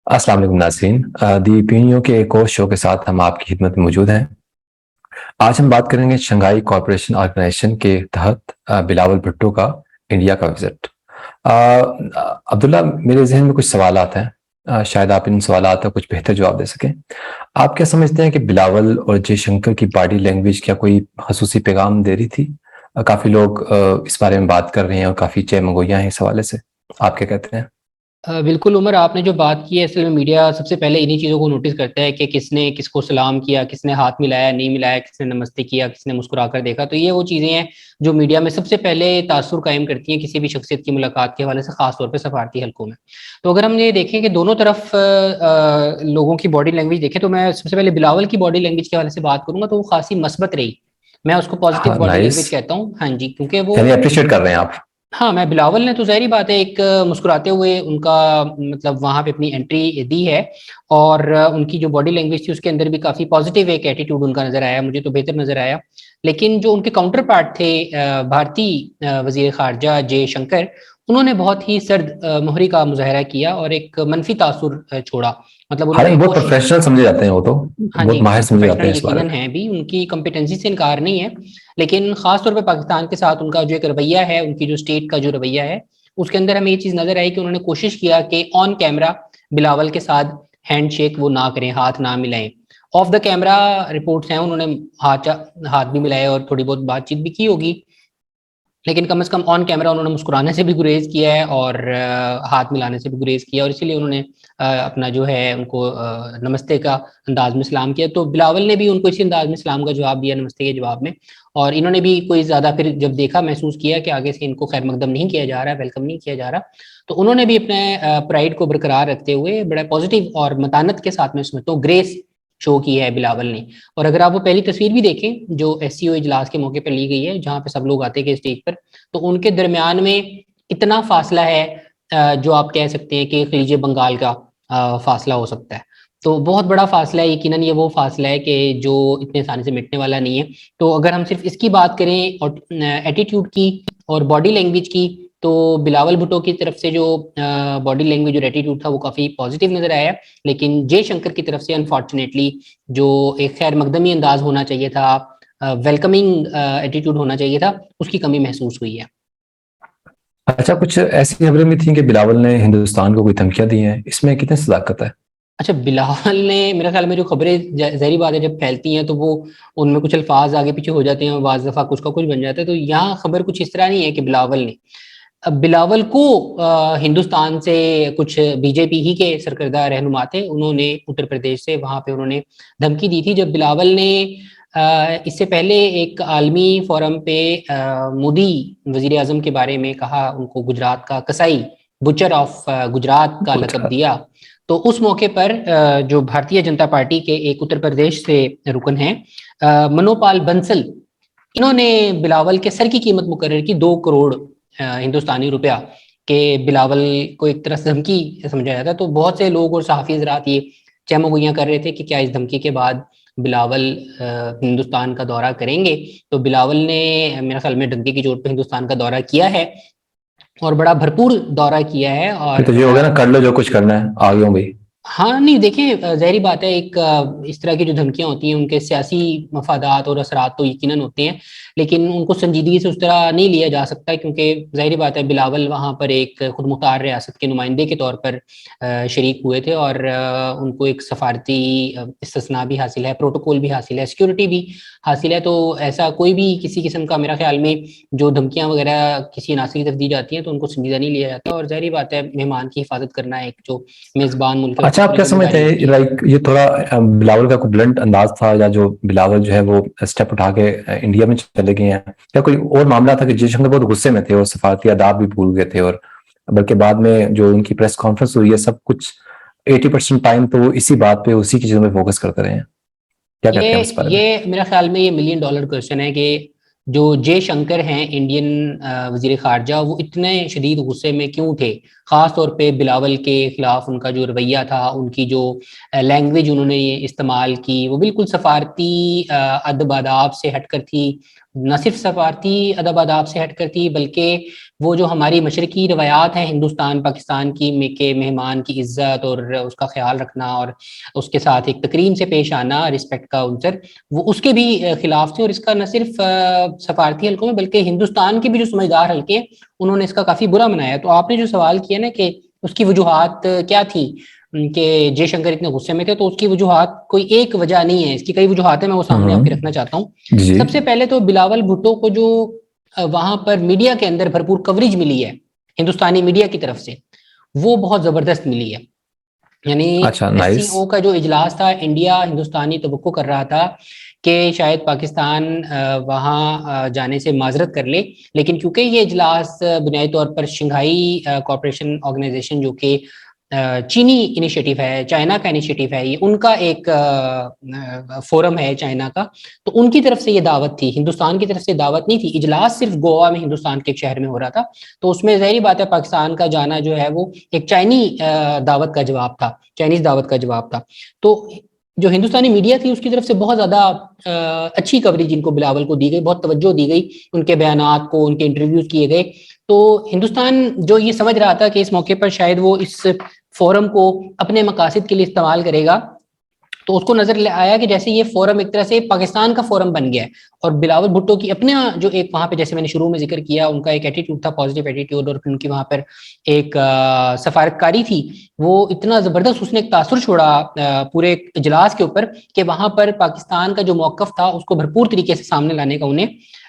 السلام علیکم ناظرین، دی پینیو کے ایک اور شو کے ساتھ ہم آپ کی خدمت میں موجود ہیں۔ آج ہم بات کریں گے شنگھائی کوآپریشن آرگنائزیشن کے تحت بلاول بھٹو کا انڈیا کا وزٹ۔ عبداللہ، میرے ذہن میں کچھ سوالات ہیں، شاید آپ ان سوالات کا کچھ بہتر جواب دے سکیں۔ آپ کیا سمجھتے ہیں کہ بلاول اور جے شنکر کی باڈی لینگویج کیا کوئی خصوصی پیغام دے رہی تھی؟ کافی لوگ اس بارے میں بات کر رہے ہیں اور کافی چہ ہیں اس حوالے سے، آپ کیا کہتے ہیں؟ بالکل عمر، آپ نے جو بات کی ہے، اصل میں میڈیا سب سے پہلے انہی چیزوں کو نوٹس کرتا ہے کہ کس نے کس کو سلام کیا، کس نے ہاتھ ملایا نہیں ملایا، کس نے نمستے کیا، کس نے مسکرا کر دیکھا۔ تو یہ وہ چیزیں ہیں جو میڈیا میں سب سے پہلے تاثر قائم کرتی ہیں کسی بھی شخصیت کی ملاقات کے حوالے سے، خاص طور پہ سفارتی حلقوں میں۔ تو اگر ہم یہ دیکھیں کہ دونوں طرف لوگوں کی باڈی لینگویج دیکھیں، تو میں سب سے پہلے بلاول کی باڈی لینگویج کے حوالے سے بات کروں گا، تو وہ خاصی مثبت رہی۔ میں اس کو پازیٹیو ہاں، باڈی نائس، لینگویج کہتا ہوں، ہاں جی، کیونکہ وہ یعنی اپریشیٹ کر رہے ہیں آپ؟ ہاں، میں بلاول نے تو ظاہری بات ہے ایک مسکراتے ہوئے ان کا مطلب وہاں پہ اپنی انٹری دی ہے، اور ان کی جو باڈی لینگویج تھی اس کے اندر بھی کافی پازیٹیو ایک ایٹیٹیوڈ ان کا نظر آیا، مجھے تو بہتر نظر آیا۔ لیکن جو ان کے کاؤنٹر پارٹ تھے بھارتی وزیر خارجہ جے شنکر، انہوں نے بہت ہی سرد مہری کا مظاہرہ کیا اور ایک منفی تاثر چھوڑا۔ مطلب انہوں نے حالانکہ بہت کوشش، پروفیشنل سمجھے جاتے ہیں، وہ تو ہاں جی، بہت ماہر سمجھے جاتے پروفیشنل ہیں اس بارے یقیناً میں۔ ہیں بھی، ان کی کمپیٹنسی سے انکار نہیں ہے، لیکن خاص طور پہ پاکستان کے ساتھ ان کا جو ایک رویہ ہے، ان کی جو اسٹیٹ کا جو رویہ ہے، اس کے اندر ہمیں یہ چیز نظر آئی کہ انہوں نے کوشش کیا کہ آن کیمرہ بلاول کے ساتھ ہینڈ شیک وہ نہ کریں، ہاتھ نہ ملائیں۔ آف دا کیمرہ رپورٹس ہیں انہوں نے ہاتھ بھی ملائے اور تھوڑی بہت بات چیت بھی کی ہوگی، لیکن کم از کم آن کیمرہ انہوں نے مسکرانے سے بھی گریز کیا ہے اور ہاتھ ملانے سے بھی گریز کیا، اور اسی لیے انہوں نے اپنا جو ہے ان کو نمستے کا انداز میں سلام کیا۔ تو بلاول نے بھی ان کو اسی انداز میں سلام کا جواب دیا، نمستے کے جواب میں، اور انہوں نے بھی کوئی زیادہ پھر جب دیکھا، محسوس کیا کہ آگے سے ان کو خیر مقدم نہیں کیا جا رہا، ویلکم نہیں کیا جا رہا، تو انہوں نے بھی اپنے پرائڈ کو برقرار رکھتے ہوئے بڑا پازیٹیو اور متانت کے ساتھ میں اس میں تو گریس شو کی ہے بلاول نے۔ اور اگر آپ وہ پہلی تصویر بھی دیکھیں جو ایس سی او اجلاس کے موقع پر لی گئی ہے، جہاں پہ سب لوگ آتے گئے اسٹیج پر، تو ان کے درمیان میں اتنا فاصلہ ہے جو آپ کہہ سکتے ہیں کہ خلیج بنگال کا فاصلہ ہو سکتا ہے۔ تو بہت بڑا فاصلہ ہے، یقیناً یہ وہ فاصلہ ہے کہ جو اتنے آسانی سے مٹنے والا نہیں ہے۔ تو اگر ہم صرف اس کی بات کریں اور ایٹیٹیوڈ کی اور باڈی لینگویج کی، تو بلاول بھٹو کی طرف سے جو باڈی لینگویج اور ایٹیٹیوڈ تھا وہ کافی پازیٹیو نظر آیا، لیکن جے شنکر کی طرف سے انفارچونیٹلی جو ایک خیر مقدمی انداز ہونا چاہیے تھا، ویلکمنگ ایٹیٹیوڈ ہونا چاہیے تھا، اس کی کمی محسوس ہوئی ہے۔ اچھا، کچھ ایسی خبریں بھی تھیں کہ بلاول نے ہندوستان کو کوئی دھمکیاں دی ہیں، اس میں کتنی صداقت ہے؟ اچھا، بلاول نے میرے خیال میں جو خبریں ظاہری بات ہے جب پھیلتی ہیں تو وہ ان میں کچھ الفاظ آگے پیچھے ہو جاتے ہیں، بعض دفعہ کچھ کا کچھ بن جاتا ہے، تو یہاں خبر کچھ اس طرح نہیں ہے کہ بلاول نے، بلاول کو ہندوستان سے کچھ بی جے پی ہی کے سرکردہ رہنما تھے، انہوں نے اتر پردیش سے وہاں پہ انہوں نے دھمکی دی تھی، جب بلاول نے اس سے پہلے ایک عالمی فورم پہ مودی وزیر اعظم کے بارے میں کہا، ان کو گجرات کا کسائی، بچر آف گجرات کا کچھ لقب دیا۔ تو اس موقع پر جو بھارتیہ جنتا پارٹی کے ایک اتر پردیش سے رکن ہیں منوپال بنسل، انہوں نے بلاول کے سر کی قیمت مقرر کی 2 کروڑ ہندوستانی روپیہ، کہ بلاول کو ایک طرح سے دھمکی سمجھا جاتا ہے۔ تو بہت سے لوگ اور صحافی حضرات یہ چہمہ گوئیاں کر رہے تھے کہ کیا اس دھمکی کے بعد بلاول ہندوستان کا دورہ کریں گے؟ تو بلاول نے میرے خیال میں ڈنکی کی چوٹ پہ ہندوستان کا دورہ کیا ہے، اور بڑا بھرپور دورہ کیا ہے۔ اور پھر تو یہ ہو گیا نا، کر لو جو کچھ کرنا ہے، آگے ہوں گئی۔ ہاں نہیں، دیکھیں ظاہری بات ہے، ایک اس طرح کی جو دھمکیاں ہوتی ہیں ان کے سیاسی مفادات اور اثرات تو یقیناً ہوتے ہیں، لیکن ان کو سنجیدگی سے اس طرح نہیں لیا جا سکتا، کیونکہ ظاہری بات ہے بلاول وہاں پر ایک خود مختار ریاست کے نمائندے کے طور پر شریک ہوئے تھے، اور ان کو ایک سفارتی استثناء بھی حاصل ہے، پروٹوکول بھی حاصل ہے، سیکیورٹی بھی حاصل ہے۔ تو ایسا کوئی بھی کسی قسم کا میرا خیال میں جو دھمکیاں وغیرہ کسی عناصر کی طرف دی جاتی ہیں تو ان کو سنجیدہ نہیں لیا جاتا، اور ظاہری بات ہے مہمان کی حفاظت کرنا ایک جو میزبان ملک ہے اس کی اچھا، آپ پوری کیا ذمہ سمجھتے داری ہوتی ہیں، ہے۔ لائک یہ تھوڑا بلاول کا کوئی بلنٹ انداز تھا، یا جو بلاول جو ہے وہ اسٹیپ اٹھا کے انڈیا میں چلے گئے ہیں، یا کوئی اور معاملہ تھا کہ جے شنکر بہت غصے میں تھے اور سفارتی آداب بھی بھول گئے تھے، اور بلکہ بعد میں جو ان کی پریس کانفرنس ہوئی ہے سب کچھ 80% ٹائم تو وہ اسی بات پہ، اسی کی چیزوں پہ فوکس کرتے رہے ہیں؟ کیا کہتے ہیں آپ اس بارے میں؟ یہ میرا خیال میں یہ ملین ڈالر کوشچن ہے کہ جو جے شنکر ہیں انڈین وزیر خارجہ، وہ اتنے شدید غصے میں کیوں تھے، خاص طور پہ بلاول کے خلاف ان کا جو رویہ تھا، ان کی جو لینگویج انہوں نے استعمال کی وہ بالکل سفارتی ادب آداب سے ہٹ کر تھی، نہ صرف سفارتی ادب آداب سے ہٹ کر تھی بلکہ وہ جو ہماری مشرقی روایات ہیں ہندوستان پاکستان کی کہ مہمان کی عزت اور اس کا خیال رکھنا اور اس کے ساتھ ایک تکریم سے پیش آنا، رسپیکٹ کا عنصر، وہ اس کے بھی خلاف تھے. اور اس کا نہ صرف سفارتی حلقوں میں بلکہ ہندوستان کے بھی جو سمجھدار حلقے انہوں نے اس کا کافی برا منایا. تو آپ نے جو سوال کیا نا کہ اس کی وجوہات کیا تھیں کہ جے شنکر اتنے غصے میں تھے، تو اس کی وجوہات کوئی ایک وجہ نہیں ہے، اس کی کئی وجوہات ہیں، میں وہ سامنے آپ کے رکھنا چاہتا ہوں. جی سب سے پہلے تو بلاول بھٹو کو جو وہاں پر میڈیا کے اندر بھرپور کوریج ملی ہے ہندوستانی میڈیا کی طرف سے، وہ بہت زبردست ملی ہے. یعنی اچھا ایس سی نائس. او کا جو اجلاس تھا، انڈیا ہندوستانی توقع کر رہا تھا کہ شاید پاکستان وہاں جانے سے معذرت کر لے، لیکن کیونکہ یہ اجلاس بنیادی طور پر شنگھائی کوآپریشن آرگنائزیشن جو کہ چینی انیشیٹو ہے، چائنا کا انیشیٹو ہے، یہ ان کا ایک فورم ہے چائنا کا، تو ان کی طرف سے یہ دعوت تھی، ہندوستان کی طرف سے دعوت نہیں تھی. اجلاس صرف گوا میں ہندوستان کے ایک شہر میں ہو رہا تھا، تو اس میں ظاہری بات ہے پاکستان کا جانا جو ہے وہ ایک چائنی دعوت کا جواب تھا، چائنیز دعوت کا جواب تھا. تو جو ہندوستانی میڈیا تھی اس کی طرف سے بہت زیادہ اچھی کوریج ان کو بلاول کو دی گئی، بہت توجہ دی گئی، ان کے بیانات کو، ان کے انٹرویوز کیے گئے. تو ہندوستان جو یہ سمجھ رہا تھا کہ اس موقع پر شاید وہ اس فورم کو اپنے مقاصد کے لیے استعمال کرے گا، تو اس کو نظر آیا کہ جیسے یہ فورم ایک طرح سے پاکستان کا فورم بن گیا ہے، اور بلاول بھٹو کی اپنا جو ایک وہاں پہ جیسے میں نے شروع میں ذکر کیا ان کا ایک ایٹیٹیوڈ تھا، پازیٹیو ایٹیٹیوڈ، اور ان کی وہاں پر ایک سفارتکاری تھی، وہ اتنا زبردست، اس نے ایک تاثر چھوڑا پورے اجلاس کے اوپر کہ وہاں پر پاکستان کا جو موقف تھا اس کو بھرپور طریقے سے سامنے لانے کا انہیں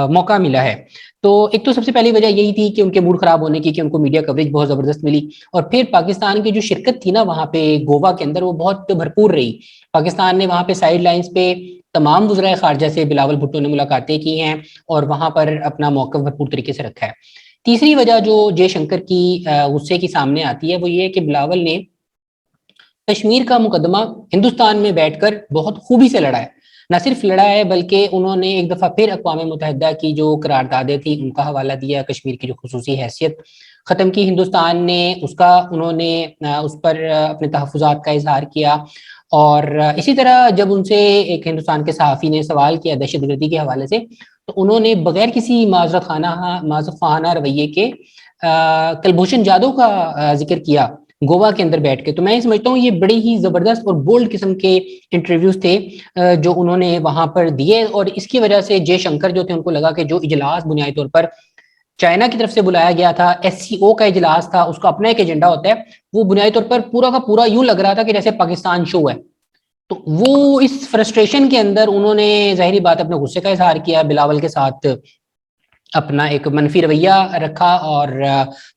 موقع ملا ہے. تو ایک تو سب سے پہلی وجہ یہی تھی کہ ان کے موڈ خراب ہونے کی، کہ ان کو میڈیا کوریج بہت زبردست ملی، اور پھر پاکستان کی جو شرکت تھی نا وہاں پہ گوا کے اندر وہ بہت بھرپور رہی. پاکستان نے وہاں پہ سائیڈ لائنز پہ تمام وزرائے خارجہ سے بلاول بھٹو نے ملاقاتیں کی ہیں اور وہاں پر اپنا موقف بھرپور طریقے سے رکھا ہے. تیسری وجہ جو جے شنکر کی غصے کی سامنے آتی ہے وہ یہ کہ بلاول نے کشمیر کا مقدمہ ہندوستان میں بیٹھ کر بہت خوبی سے لڑا ہے. نہ صرف لڑا ہے بلکہ انہوں نے ایک دفعہ پھر اقوام متحدہ کی جو قراردادیں تھیں ان کا حوالہ دیا، کشمیر کی جو خصوصی حیثیت ختم کی ہندوستان نے، اس کا انہوں نے اس پر اپنے تحفظات کا اظہار کیا. اور اسی طرح جب ان سے ایک ہندوستان کے صحافی نے سوال کیا دہشت گردی کے حوالے سے، تو انہوں نے بغیر کسی معذرت خواہانہ رویے کے کلبھوشن جادو کا ذکر کیا گوا کے اندر بیٹھ کے. تو میں سمجھتا ہوں یہ بڑی ہی زبردست اور بولڈ قسم کے انٹرویوز تھے جو انہوں نے وہاں پر دیے، اور اس کی وجہ سے جے شنکر جو تھے ان کو لگا کہ جو اجلاس بنیادی طور پر چائنا کی طرف سے بلایا گیا تھا، ایس سی او کا اجلاس تھا، اس کا اپنا ایک ایجنڈا ہوتا ہے، وہ بنیادی طور پر پورا کا پورا یوں لگ رہا تھا کہ جیسے پاکستان شو ہے. تو وہ اس فرسٹریشن کے اندر انہوں نے ظاہری بات اپنے غصے کا اظہار کیا، بلاول کے ساتھ اپنا ایک منفی رویہ رکھا، اور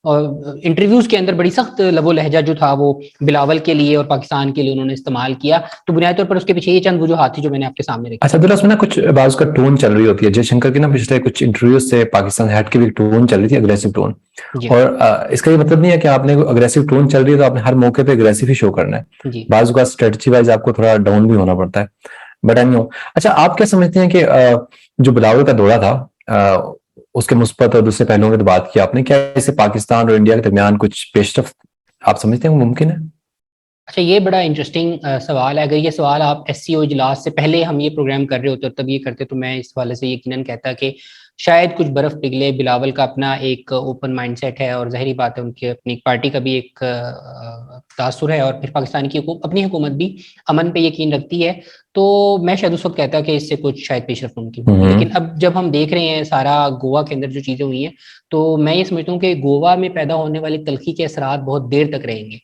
انٹرویوز کے اندر بڑی سخت لب و لہجہ جو تھا وہ بلاول کے لیے اور پاکستان کے لیے انہوں نے استعمال کیا. تو بنیادی طور پر اس کے پیچھے یہ چند وجوہات تھی جو میں نے آپ کے سامنے رکھی. اچھا عبداللہ، اس میں نا کچھ بعض کا ٹون چل رہی ہوتی ہے جے شنکر کی نا، پچھلے کچھ انٹرویوز سے پاکستان ہیٹ کی بھی ٹون چل رہی تھی، اگریسو ٹون. جی اور اس کا یہ مطلب نہیں ہے کہ آپ نے اگریسو ٹون چل رہی ہے تو آپ نے ہر موقع پہ اگریسو ہی شو کرنا ہے. جی بعض کا اسٹریٹجی وائز آپ کو تھوڑا ڈاؤن بھی ہونا پڑتا ہے. بٹ اینی ہو، اچھا آپ کیا سمجھتے ہیں کہ جو بلاول کا دورہ تھا اس کے مثبت اور دوسرے پہلوؤں کی بات کی آپ نے، کیا اس سے پاکستان اور انڈیا کے درمیان کچھ پیش رفت آپ سمجھتے ہیں وہ ممکن ہے؟ اچھا، یہ بڑا انٹرسٹنگ سوال ہے. اگر یہ سوال آپ ایس سی او اجلاس سے پہلے ہم یہ پروگرام کر رہے ہوتے اور تب یہ کرتے تو میں اس حوالے سے یقیناً کہتا کہ شاید کچھ برف پگھلے. بلاول کا اپنا ایک اوپن مائنڈ سیٹ ہے، اور ظاہری بات ہے ان کی اپنی پارٹی کا بھی ایک تاثر ہے، اور پھر پاکستان کی اپنی حکومت بھی امن پہ یقین رکھتی ہے. تو میں شاید اس وقت کہتا کہ اس سے کچھ شاید پیش رفت ممکن ہوگی. لیکن اب جب ہم دیکھ رہے ہیں سارا گوا کے اندر جو چیزیں ہوئی ہیں، تو میں یہ سمجھتا ہوں کہ گوا میں پیدا ہونے والی تلخی کے اثرات بہت دیر تک رہیں گے.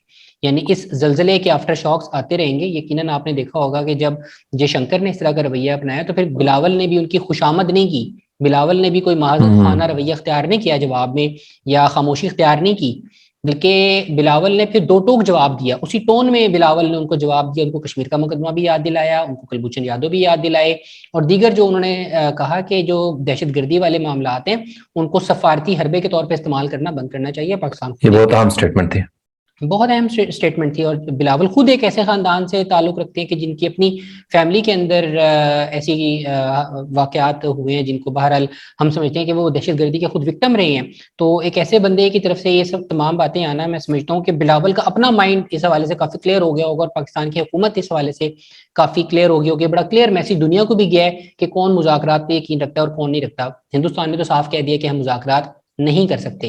یعنی اس زلزلے کے آفٹر شاکس آتے رہیں گے. یقیناً آپ نے دیکھا ہوگا کہ جب جے شنکر نے اس طرح کا رویہ اپنایا تو پھر بلاول نے بھی ان کی خوشامد نہیں کی، بلاول نے بھی کوئی معذرت خواہانہ رویہ اختیار نہیں کیا جواب میں، یا خاموشی اختیار نہیں کی، بلکہ بلاول نے پھر دو ٹوک جواب دیا. اسی ٹون میں بلاول نے ان کو جواب دیا، ان کو کشمیر کا مقدمہ بھی یاد دلایا، ان کو کلبھوشن جادو بھی یاد دلائے، اور دیگر جو انہوں نے کہا کہ جو دہشت گردی والے معاملات ہیں ان کو سفارتی حربے کے طور پہ استعمال کرنا بند کرنا چاہیے. پاکستان یہ بہت اہم اسٹیٹمنٹ تھی. بہت اہم اسٹیٹمنٹ تھی، اور بلاول خود ایک ایسے خاندان سے تعلق رکھتے ہیں کہ جن کی اپنی فیملی کے اندر ایسی واقعات ہوئے ہیں جن کو بہرحال ہم سمجھتے ہیں کہ وہ دہشت گردی کے خود وکٹم رہے ہیں. تو ایک ایسے بندے کی طرف سے یہ سب تمام باتیں آنا، میں سمجھتا ہوں کہ بلاول کا اپنا مائنڈ اس حوالے سے کافی کلیئر ہو گیا ہوگا، اور پاکستان کی حکومت اس حوالے سے کافی کلیئر ہو گئی ہوگی. بڑا کلیئر میسج دنیا کو بھی گیا ہے کہ کون مذاکرات پہ یقین رکھتا ہے اور کون نہیں رکھتا. ہندوستان نے تو صاف کہہ دیا کہ ہم مذاکرات نہیں کر سکتے.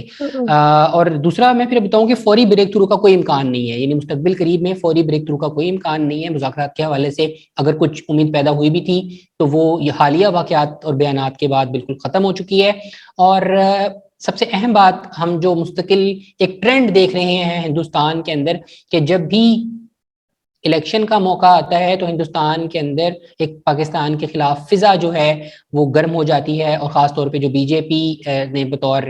اور دوسرا میں پھر بتاؤں کہ فوری بریک تھرو کا کوئی امکان نہیں ہے، یعنی مستقبل قریب میں فوری بریک تھرو کا کوئی امکان نہیں ہے مذاکرات کے حوالے سے. اگر کچھ امید پیدا ہوئی بھی تھی تو وہ یہ حالیہ واقعات اور بیانات کے بعد بالکل ختم ہو چکی ہے. اور سب سے اہم بات، ہم جو مستقل ایک ٹرینڈ دیکھ رہے ہیں ہندوستان کے اندر کہ جب بھی الیکشن کا موقع آتا ہے تو ہندوستان کے اندر ایک پاکستان کے خلاف فضا جو ہے وہ گرم ہو جاتی ہے. اور خاص طور پہ جو بی جے پی نے بطور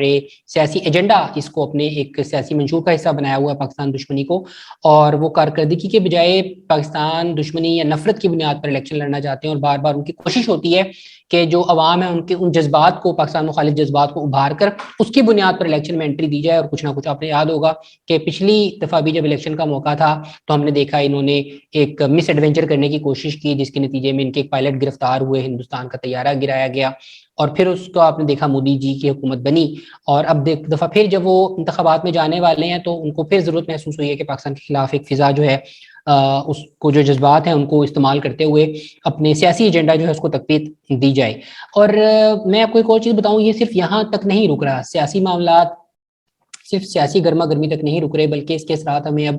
سیاسی ایجنڈا اس کو اپنے ایک سیاسی منشور کا حصہ بنایا ہوا ہے پاکستان دشمنی کو، اور وہ کارکردگی کے بجائے پاکستان دشمنی یا نفرت کی بنیاد پر الیکشن لڑنا چاہتے ہیں. اور بار بار ان کی کوشش ہوتی ہے کہ جو عوام ہے ان کے ان جذبات کو، پاکستان مخالف جذبات کو ابھار کر اس کی بنیاد پر الیکشن میں انٹری دی جائے. اور کچھ نہ کچھ آپ نے یاد ہوگا کہ پچھلی دفعہ بھی جب الیکشن کا موقع تھا تو ہم نے دیکھا انہوں نے ایک مس ایڈونچر کرنے کی کوشش کی، جس کے نتیجے میں ان کے ایک پائلٹ گرفتار ہوئے، ہندوستان کا طیارہ گرایا گیا. اور پھر اس کو آپ نے دیکھا مودی جی کی حکومت بنی، اور اب دفعہ پھر جب وہ انتخابات میں جانے والے ہیں تو ان کو پھر ضرورت محسوس ہوئی ہے کہ پاکستان کے خلاف ایک فضا جو ہے اس کو جو جذبات ہیں ان کو استعمال کرتے ہوئے اپنے سیاسی ایجنڈا جو ہے اس کو تقویت دی جائے. اور میں آپ کو ایک اور چیز بتاؤں، یہ صرف یہاں تک نہیں رک رہا، سیاسی معاملات صرف سیاسی گرما گرمی تک نہیں رک رہے، بلکہ اس کے اثرات ہمیں اب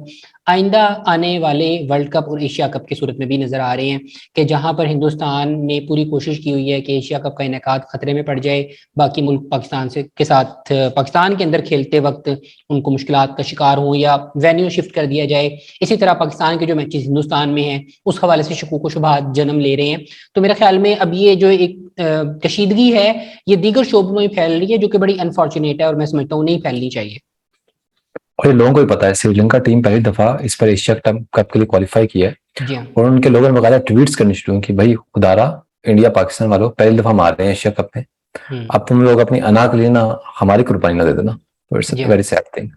آئندہ آنے والے ورلڈ کپ اور ایشیا کپ کی صورت میں بھی نظر آ رہے ہیں کہ جہاں پر ہندوستان نے پوری کوشش کی ہوئی ہے کہ ایشیا کپ کا انعقاد خطرے میں پڑ جائے، باقی ملک پاکستان کے ساتھ پاکستان کے اندر کھیلتے وقت ان کو مشکلات کا شکار ہوں یا وینیو شفٹ کر دیا جائے. اسی طرح پاکستان کے جو میچز ہندوستان میں ہیں اس حوالے سے شکوک و شبہات جنم لے رہے ہیں. تو میرے خیال میں اب یہ جو ایک کشیدگی ہے یہ دیگر شعبوں میں پھیل رہی ہے، جو کہ بڑی انفارچونیٹ ہے اور میں سمجھتا ہوں نہیں پھیلنی چاہیے. اور یہ لوگوں کو بھی پتا ہے سری لنکا ٹیم پہلی دفعہ اس پر ایشیا کپ کے لیے کوالیفائی کیا ہے، جی ہاں، اور ان کے لوگوں نے بغیر ٹویٹس کرنے شروع کہ بھائی خدارا انڈیا پاکستان والوں پہلی دفعہ مار رہے ہیں ایشیا کپ میں، اب تم لوگ اپنی انا کے لیے نا ہماری قربانی نہ دے دینا. Very sad thing.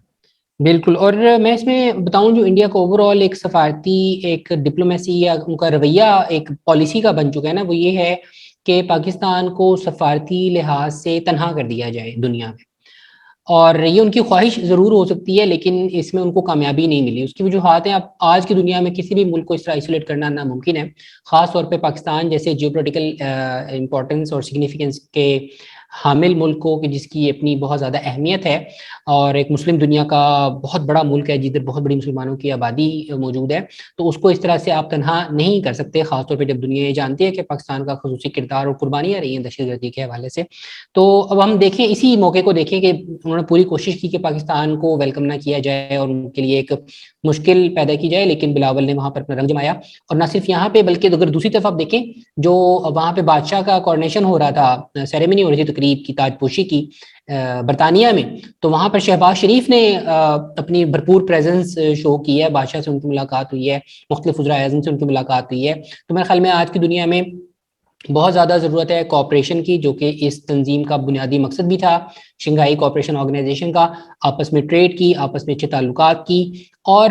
بالکل. اور میں اس میں بتاؤں جو انڈیا کو اوور آل ایک سفارتی ایک ڈپلومیسی یا ان کا رویہ ایک پالیسی کا بن چکا ہے نا، وہ یہ ہے کہ پاکستان کو سفارتی لحاظ سے تنہا کر دیا جائے دنیا میں. اور یہ ان کی خواہش ضرور ہو سکتی ہے لیکن اس میں ان کو کامیابی نہیں ملی. اس کی وجوہات ہیں، اب آج کی دنیا میں کسی بھی ملک کو اس طرح آئسولیٹ کرنا ناممکن ہے، خاص طور پہ پاکستان جیسے جیو پولیٹیکل امپورٹنس اور سگنیفیکنس کے حامل ملک کو کہ جس کی اپنی بہت زیادہ اہمیت ہے، اور ایک مسلم دنیا کا بہت بڑا ملک ہے جدھر بہت بڑی مسلمانوں کی آبادی موجود ہے. تو اس کو اس طرح سے آپ تنہا نہیں کر سکتے، خاص طور پہ جب دنیا یہ جانتی ہے کہ پاکستان کا خصوصی کردار اور قربانیاں رہی ہیں دہشت گردی کے حوالے سے. تو اب ہم دیکھیں اسی موقع کو دیکھیں کہ انہوں نے پوری کوشش کی کہ پاکستان کو ویلکم نہ کیا جائے اور ان کے لیے ایک مشکل پیدا کی جائے، لیکن بلاول نے وہاں پر اپنا رنگ جمایا. اور نہ صرف یہاں پہ بلکہ اگر دوسری طرف آپ دیکھیں جو وہاں پہ بادشاہ کا کورونیشن ہو رہا تھا، سیریمنی ہو رہی تھی تقریب کی تاج پوشی کی برطانیہ میں، تو وہاں پر شہباز شریف نے اپنی بھرپور پریزنس شو کی ہے، بادشاہ سے ان کی ملاقات ہوئی ہے، مختلف وزراء اعظم سے ان کی ملاقات ہوئی ہے. تو میرے خیال میں آج کی دنیا میں بہت زیادہ ضرورت ہے کوآپریشن کی، جو کہ اس تنظیم کا بنیادی مقصد بھی تھا، شنگھائی کوآپریشن آرگنائزیشن کا، آپس میں ٹریڈ کی، آپس میں اچھے تعلقات کی. اور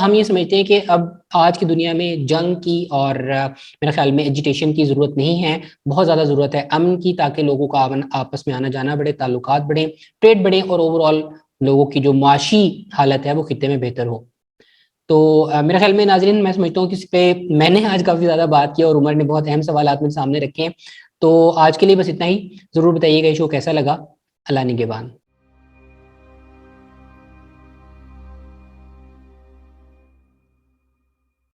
ہم یہ سمجھتے ہیں کہ اب آج کی دنیا میں جنگ کی اور میرے خیال میں ایجیٹیشن کی ضرورت نہیں ہے، بہت زیادہ ضرورت ہے امن کی، تاکہ لوگوں کا آپس میں آنا جانا بڑھے، تعلقات بڑھیں، ٹریڈ بڑھے، اور اوور آل لوگوں کی جو معاشی حالت ہے وہ خطے میں بہتر ہو. تو میرے خیال میں ناظرین میں سمجھتا ہوں کہ اس پہ میں نے آج کافی زیادہ بات کی اور عمر نے بہت اہم سوالات میرے سامنے رکھے ہیں. تو آج کے لیے بس اتنا ہی. ضرور بتائیے گا یہ شو کیسا لگا. اللہ نگہبان.